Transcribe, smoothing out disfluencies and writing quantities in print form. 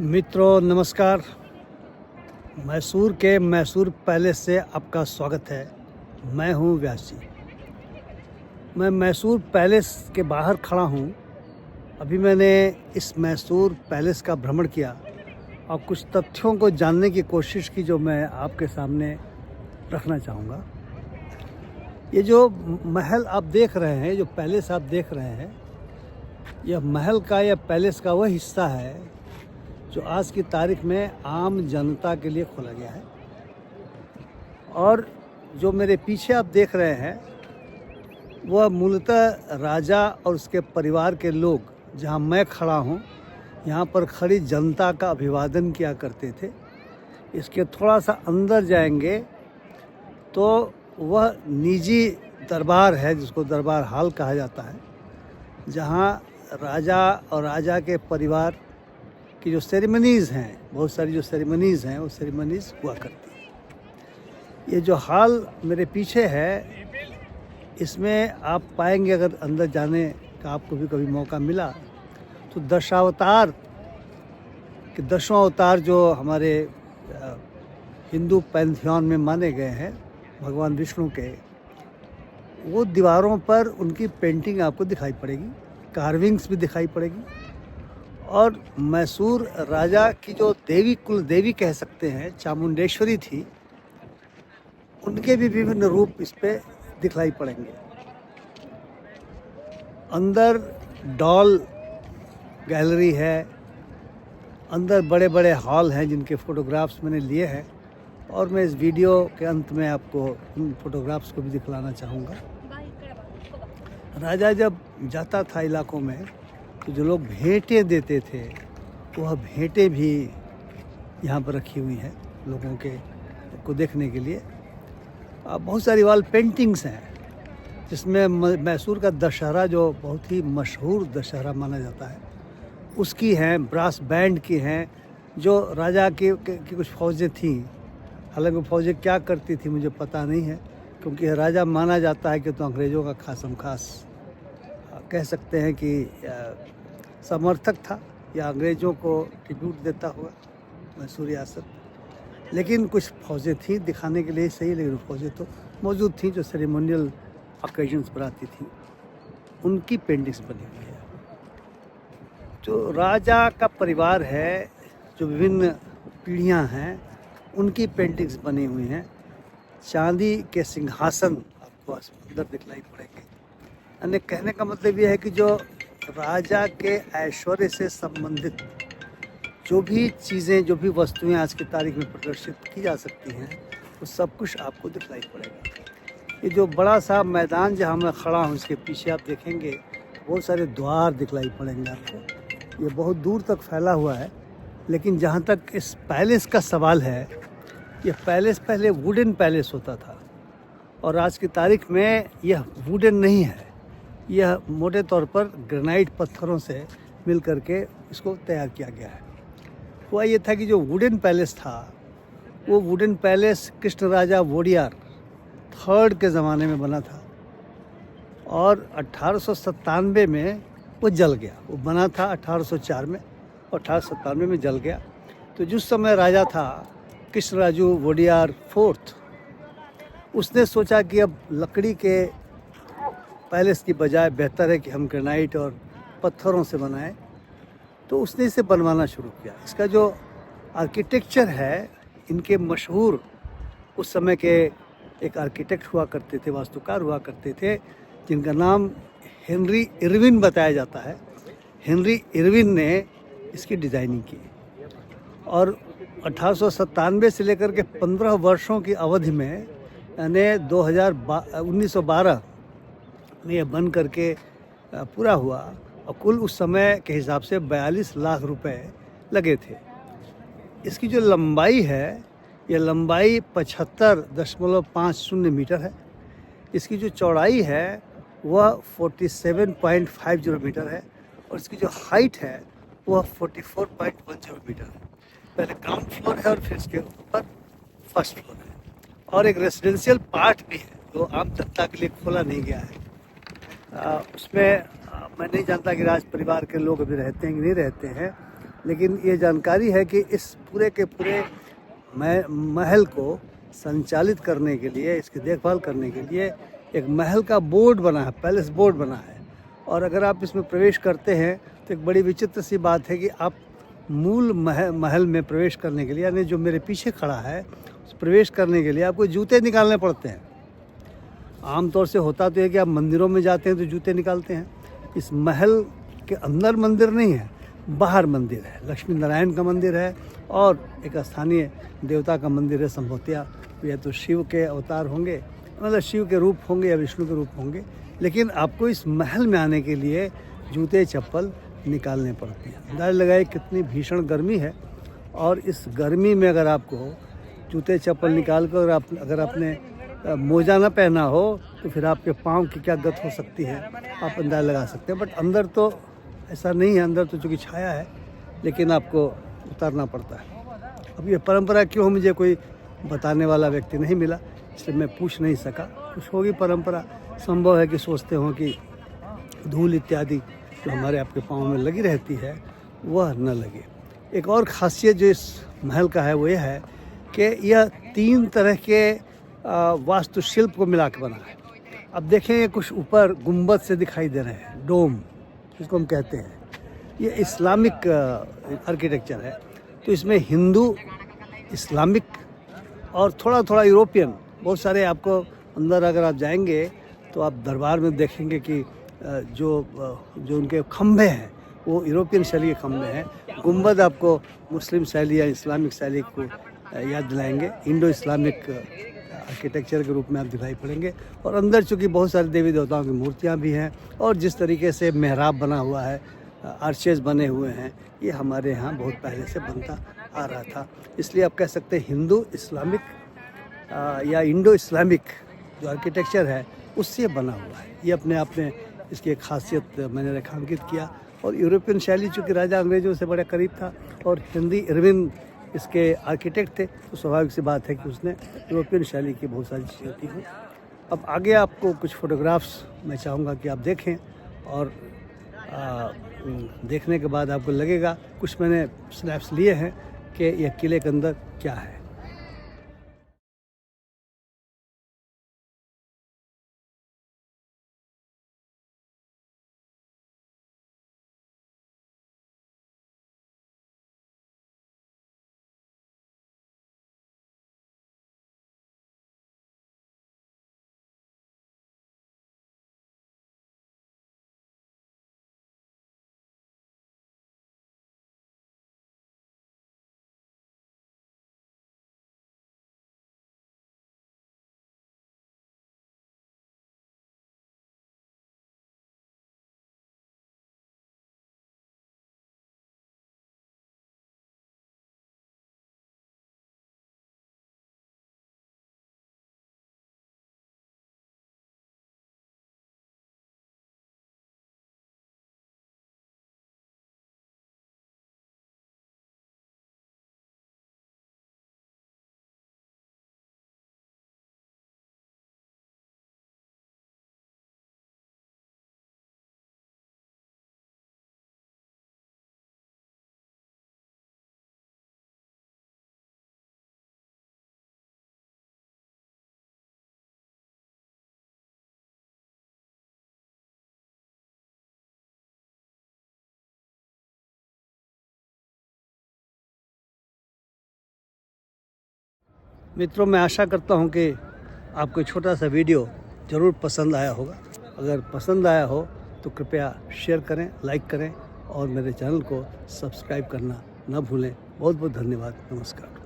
मित्रों नमस्कार। मैसूर के मैसूर पैलेस से आपका स्वागत है। मैं हूं व्यास जी। मैं मैसूर पैलेस के बाहर खड़ा हूं। अभी मैंने इस मैसूर पैलेस का भ्रमण किया और कुछ तथ्यों को जानने की कोशिश की जो मैं आपके सामने रखना चाहूँगा। ये जो महल आप देख रहे हैं, जो पैलेस आप देख रहे हैं, यह महल का या पैलेस का वह हिस्सा है जो आज की तारीख में आम जनता के लिए खोला गया है। और जो मेरे पीछे आप देख रहे हैं वह मूलतः राजा और उसके परिवार के लोग, जहां मैं खड़ा हूं, यहां पर खड़ी जनता का अभिवादन किया करते थे। इसके थोड़ा सा अंदर जाएंगे तो वह निजी दरबार है, जिसको दरबार हाल कहा जाता है, जहां राजा और राजा के परिवार की जो सेरेमनीज़ हैं, बहुत सारी जो सेरेमनीज़ हैं, वो सेरेमनीज़ हुआ करती हैं। ये जो हॉल मेरे पीछे है, इसमें आप पाएंगे, अगर अंदर जाने का आपको भी कभी मौका मिला तो दशावतार के 10वां अवतार जो हमारे हिंदू पैंथियन में माने गए हैं, भगवान विष्णु के, वो दीवारों पर उनकी पेंटिंग आपको दिखाई पड़ेगी, कार्विंग्स भी दिखाई पड़ेगी। और मैसूर राजा की जो देवी, कुल देवी कह सकते हैं, चामुंडेश्वरी थी, उनके भी विभिन्न रूप इस पे दिखलाई पड़ेंगे। अंदर डॉल गैलरी है, अंदर बड़े बड़े हॉल हैं जिनके फ़ोटोग्राफ्स मैंने लिए हैं, और मैं इस वीडियो के अंत में आपको उन फोटोग्राफ्स को भी दिखलाना चाहूँगा। राजा जब जाता था इलाकों में तो जो लोग भेंटें देते थे, वह भेंटें भी यहाँ पर रखी हुई हैं लोगों के को देखने के लिए। बहुत सारी वॉल पेंटिंग्स हैं जिसमें मैसूर का दशहरा, जो बहुत ही मशहूर दशहरा माना जाता है, उसकी हैं, ब्रास बैंड की हैं, जो राजा की कुछ फौजें थीं। हालांकि वो फौजें क्या करती थी मुझे पता नहीं है, क्योंकि राजा माना जाता है कि तो अंग्रेज़ों का खासम खास कह सकते हैं कि समर्थक था, या अंग्रेज़ों को ट्रिब्यूट देता हुआ मैसूर रियासत। लेकिन कुछ फौजें थीं दिखाने के लिए सही, लेकिन फौजें तो मौजूद थीं जो सेरेमोनियल ऑकेजन्स पर आती थी। उनकी पेंटिंग्स बनी हुई है। जो राजा का परिवार है, जो विभिन्न पीढ़ियां हैं, उनकी पेंटिंग्स बनी हुई हैं। चांदी के सिंहासन आपको अंदर दिखलाई पड़ेंगे। यानी कहने का मतलब यह है कि जो राजा के ऐश्वर्य से संबंधित जो भी चीज़ें, जो भी वस्तुएं आज की तारीख में प्रदर्शित की जा सकती हैं, वो सब कुछ आपको दिखलाई पड़ेगा। ये जो बड़ा सा मैदान जहाँ मैं खड़ा हूँ, इसके पीछे आप देखेंगे बहुत सारे द्वार दिखलाई पड़ेंगे आपको। ये बहुत दूर तक फैला हुआ है। लेकिन जहाँ तक इस पैलेस का सवाल है, ये पैलेस पहले वुडन पैलेस होता था, और आज की तारीख में यह वुडन नहीं है। यह मोटे तौर पर ग्रेनाइट पत्थरों से मिल करके इसको तैयार किया गया है। हुआ ये था कि जो वुडन पैलेस था, वो वुडन पैलेस कृष्ण राजा वोडियार थर्ड के ज़माने में बना था, और 1897 में वो जल गया। वो बना था 1804 में, और 1897 में जल गया। तो जिस समय राजा था कृष्णराजू वोडियार फोर्थ, उसने सोचा कि अब लकड़ी के पैलेस की बजाय बेहतर है कि हम ग्रेनाइट और पत्थरों से बनाएं। तो उसने इसे बनवाना शुरू किया। इसका जो आर्किटेक्चर है, इनके मशहूर उस समय के एक आर्किटेक्ट हुआ करते थे, वास्तुकार हुआ करते थे, जिनका नाम हेनरी इरविन बताया जाता है। हेनरी इरविन ने इसकी डिज़ाइनिंग की, और 1897 से लेकर के 15 वर्षों की अवधि में, यानी 1912 में यह बन करके पूरा हुआ। और कुल उस समय के हिसाब से 42 लाख रुपए लगे थे। इसकी जो लंबाई है, यह लंबाई 75.50 मीटर है। इसकी जो चौड़ाई है वह 47.50 मीटर है, और इसकी जो हाइट है वह 44.10 मीटर है। पहले ग्राउंड फ्लोर है और फिर इसके ऊपर फर्स्ट फ्लोर है, और एक रेजिडेंशियल पार्ट भी है जो आम जनता के लिए खोला नहीं गया है। उसमें मैं नहीं जानता कि राज परिवार के लोग अभी रहते हैं कि नहीं रहते हैं, लेकिन ये जानकारी है कि इस पूरे के पूरे महल को संचालित करने के लिए, इसकी देखभाल करने के लिए एक महल का बोर्ड बना है, पैलेस बोर्ड बना है। और अगर आप इसमें प्रवेश करते हैं तो एक बड़ी विचित्र सी बात है कि आप मूल महल में प्रवेश करने के लिए, यानी जो मेरे पीछे खड़ा है, उस प्रवेश करने के लिए आपको जूते निकालने पड़ते हैं। आमतौर से होता तो है कि आप मंदिरों में जाते हैं तो जूते निकालते हैं। इस महल के अंदर मंदिर नहीं है, बाहर मंदिर है। लक्ष्मी नारायण का मंदिर है और एक स्थानीय देवता का मंदिर है संभवतः, या तो शिव के अवतार होंगे, मतलब शिव के रूप होंगे या विष्णु के रूप होंगे। लेकिन आपको इस महल में आने के लिए जूते चप्पल निकालने पड़ते हैं। अंदाज़ा लगाए कितनी भीषण गर्मी है, और इस गर्मी में अगर आपको जूते चप्पल निकाल कर अगर आपने मोजा ना पहना हो तो फिर आपके पाँव की क्या गत हो सकती है, आप अंदाज़ा लगा सकते हैं। बट अंदर तो ऐसा नहीं है, अंदर तो चूँकि छाया है, लेकिन आपको उतारना पड़ता है। अब ये परंपरा क्यों, मुझे कोई बताने वाला व्यक्ति नहीं मिला, इसलिए मैं पूछ नहीं सका। कुछ होगी परंपरा, संभव है कि सोचते हों कि धूल इत्यादि जो हमारे आपके पाँव में लगी रहती है वह न लगे। एक और ख़ासियत जो इस महल का है वो यह है कि यह 3 तरह के वास्तुशिल्प को मिला के बना है। अब देखें, ये कुछ ऊपर गुंबद से दिखाई दे रहे हैं, डोम जिसको हम कहते हैं, ये इस्लामिक आर्किटेक्चर है। तो इसमें हिंदू, इस्लामिक और थोड़ा थोड़ा यूरोपियन, बहुत सारे आपको अंदर अगर आप जाएंगे तो आप दरबार में देखेंगे कि जो उनके खंभे हैं वो यूरोपियन शैली के खंभे हैं। गुंबद आपको मुस्लिम शैली या इस्लामिक शैली को याद दिलाएंगे, इंडो इस्लामिक आर्किटेक्चर के रूप में आप दिखाई पड़ेंगे। और अंदर चूँकि बहुत सारे देवी देवताओं की मूर्तियाँ भी हैं, और जिस तरीके से मेहराब बना हुआ है, आर्चेज बने हुए हैं, ये हमारे यहाँ बहुत पहले से बनता आ रहा था। इसलिए आप कह सकते हैं हिंदू इस्लामिक या इंडो इस्लामिक जो आर्किटेक्चर है उससे बना हुआ है। ये अपने आप में इसकी एक खासियत मैंने रेखांकित किया। और यूरोपियन शैली चूँकि राजा अंग्रेजों से बड़ा करीब था और हिंदी इरविन इसके आर्किटेक्ट थे, तो स्वाभाविक सी बात है कि उसने यूरोपियन शैली की बहुत सारी चीज़ें की हैं। अब आगे आपको कुछ फ़ोटोग्राफ्स मैं चाहूँगा कि आप देखें, और देखने के बाद आपको लगेगा, कुछ मैंने स्नैप्स लिए हैं कि यह किले के अंदर क्या है। मित्रों, मैं आशा करता हूं कि आपको छोटा सा वीडियो ज़रूर पसंद आया होगा। अगर पसंद आया हो तो कृपया शेयर करें, लाइक करें, और मेरे चैनल को सब्सक्राइब करना न भूलें। बहुत बहुत धन्यवाद। नमस्कार।